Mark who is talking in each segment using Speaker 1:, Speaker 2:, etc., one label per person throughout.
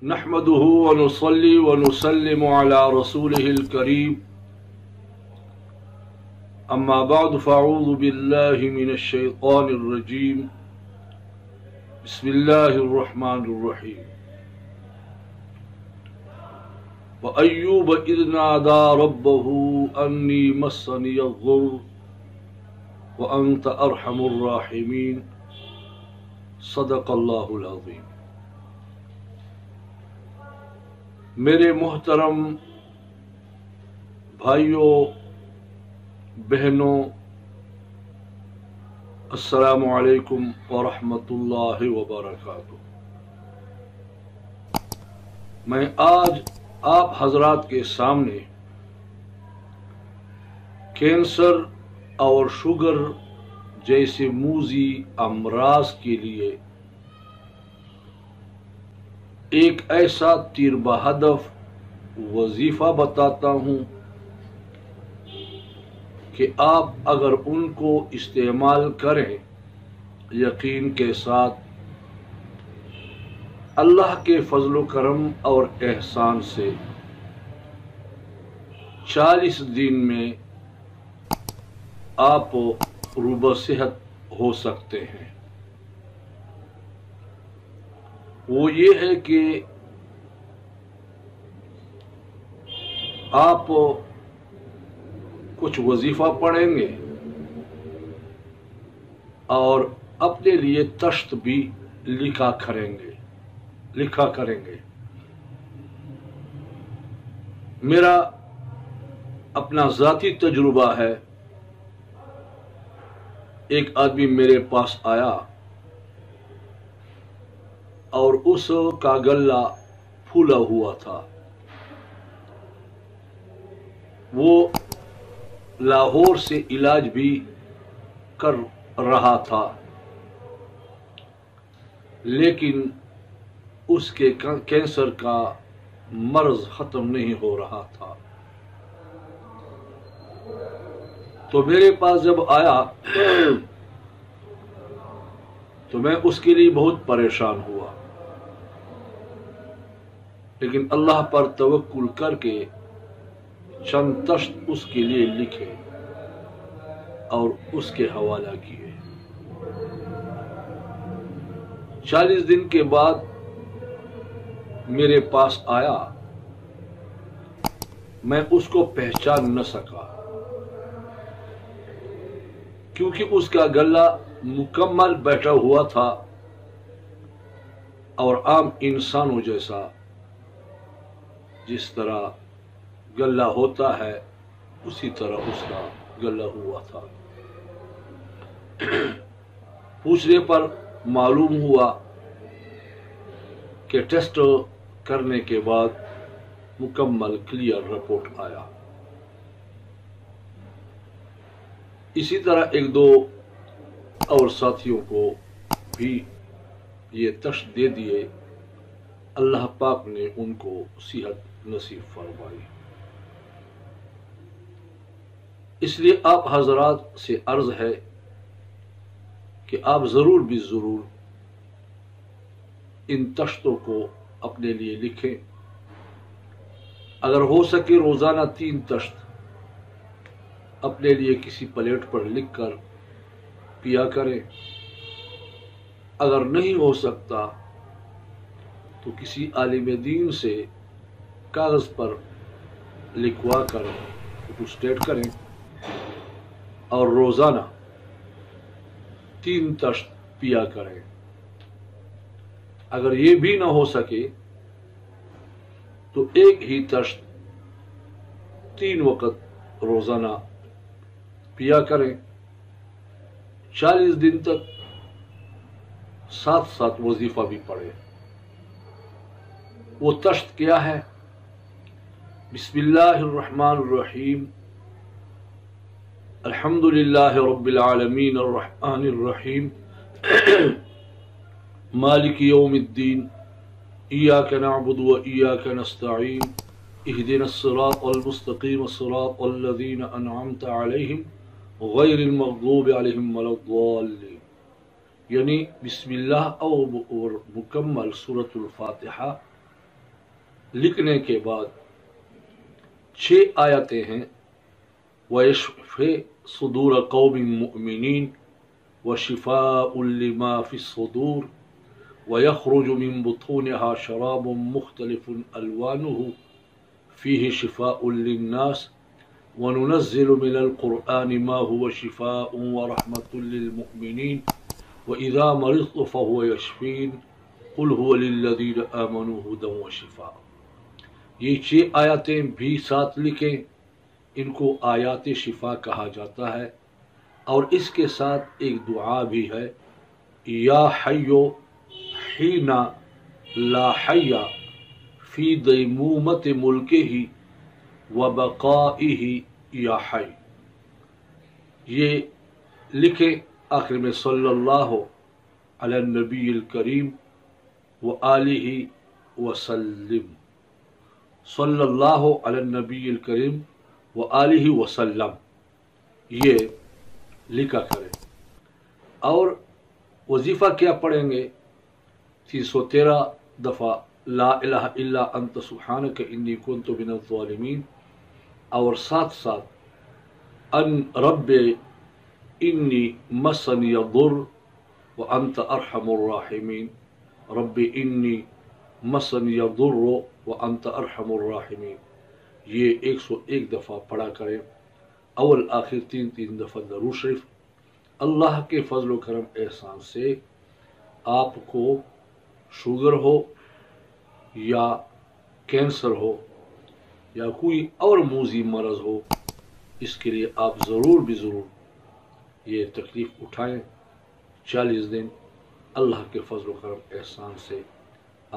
Speaker 1: نحمده ونصلي ونسلم على رسوله الكريم أما بعد فأعوذ بالله من الشيطان الرجيم بسم الله الرحمن الرحيم وأيوب إذ نادى ربه أني مسني الضر وأنت أرحم الراحمين صدق الله العظيم۔ میرے محترم بھائیوں بہنوں، السلام علیکم ورحمۃ اللہ وبرکاتہ۔ میں آج آپ حضرات کے سامنے کینسر اور شوگر جیسے موذی امراض کے لیے ایک ایسا تیر بہدف وظیفہ بتاتا ہوں کہ آپ اگر ان کو استعمال کریں، یقین کے ساتھ اللہ کے فضل و کرم اور احسان سے 40 دن میں آپ روبہ صحت ہو سکتے ہیں۔ وہ یہ ہے کہ آپ کچھ وظیفہ پڑھیں گے اور اپنے لیے تشت بھی لکھا کریں گے۔ میرا اپنا ذاتی تجربہ ہے، ایک آدمی میرے پاس آیا اور اس کا گلا پھولا ہوا تھا۔ وہ لاہور سے علاج بھی کر رہا تھا، لیکن اس کے کینسر کا مرض ختم نہیں ہو رہا تھا۔ تو میرے پاس جب آیا تو میں اس کے لیے بہت پریشان ہوا، لیکن اللہ پر توکل کر کے چند تشت اس کے لیے لکھے اور اس کے حوالہ کیے۔ 40 دن کے بعد میرے پاس آیا، میں اس کو پہچان نہ سکا کیونکہ اس کا گلا مکمل بیٹھا ہوا تھا اور عام انسانوں جیسا جس طرح گلا ہوتا ہے اسی طرح اس کا گلا ہوا تھا۔ پوچھنے پر معلوم ہوا کہ ٹیسٹ کرنے کے بعد مکمل کلیئر رپورٹ آیا۔ اسی طرح ایک دو اور ساتھیوں کو بھی یہ تشت دے دیے، اللہ پاک نے ان کو صحت نصیب فرمائی۔ اس لیے آپ حضرات سے عرض ہے کہ آپ ضرور بھی ضرور ان تشتوں کو اپنے لیے لکھیں۔ اگر ہو سکے روزانہ 3 تشت اپنے لیے کسی پلیٹ پر لکھ کر پیا کریں۔ اگر نہیں ہو سکتا تو کسی عالم دین سے کاغذ پر لکھوا کر فوٹوسٹیٹ کریں اور روزانہ 3 تشت پیا کریں۔ اگر یہ بھی نہ ہو سکے تو ایک ہی تشت 3 وقت روزانہ پیا کریں۔ 40 دن تک ساتھ وظیفہ بھی پڑھیں۔ وہ تشت کیا ہے؟ بسم اللہ الرحمن الرحیم، الحمد للہ رب العالمین الرحمن الرحیم مالک یوم الدین ایاک نعبد و ایاک نستعین اہدنا الصراط المستقیم صراط الذین انعمت علیہم غیر المغضوب علیہم ولا الضالین، یعنی بسم اللہ اور مکمل سورۃ الفاتحہ لکھنے کے بعد 6 آیتیں ہیں، وَيَشْفِ صُدُورَ قَوْمٍ مُؤْمِنِينَ وَشِفَاءٌ لِمَا فِي الصُّدُورِ وَيَخْرُجُ مِن بُطُونِهَا شَرَابٌ مُخْتَلِفٌ أَلْوَانُهُ فِيهِ شِفَاءٌ لِلنَّاسِ وَنُنَزِّلُ مِنَ الْقُرْآنِ مَا هُوَ شِفَاءٌ وَرَحْمَةٌ لِلْمُؤْمِنِينَ وَإِذَا مَرِضْتُ فَهُوَ يَشْفِينِ قُلْ هُوَ لِلَّذِينَ آمَنُوا هُدًى وَشِفَاءٌ۔ یہ 6 آیاتیں بھی ساتھ لکھیں، ان کو آیات شفا کہا جاتا ہے، اور اس کے ساتھ ایک دعا بھی ہے، یا حیو حین لا حی فی دیمومت ملکہ وبقائہ یا حی۔ یہ لکھیں، آخر میں صلی اللہ علی النبی الکریم وآلہ وسلم، صلی اللہ علی النبی الکریم وآلہ وسلم، یہ لکھا کریں۔ اور وظیفہ کیا پڑھیں گے؟ 313 دفعہ لا الہ الا انت سبحانک انی کنت من الظالمین، اور ساتھ ساتھ ان رب انی مسنی الضر وانت ارحم الراحمین، رب انی مسنی الضر وانت ارحم الراحمین، یہ 101 دفعہ پڑھا کریں۔ اول آخر 3 دفعہ درود شریف۔ اللہ کے فضل و کرم احسان سے آپ کو شوگر ہو یا کینسر ہو یا کوئی اور موذی مرض ہو، اس کے لیے آپ ضرور یہ تکلیف اٹھائیں۔ 40 دن اللہ کے فضل و کرم احسان سے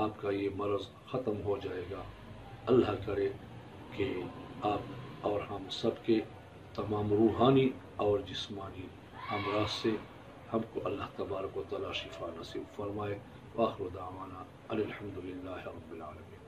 Speaker 1: آپ کا یہ مرض ختم ہو جائے گا۔ اللہ کرے کہ آپ اور ہم سب کے تمام روحانی اور جسمانی امراض سے ہم کو اللہ تبارک و تعالی شفا نصیب فرمائے۔ وآخر دعوانا الحمد للہ رب العالمین۔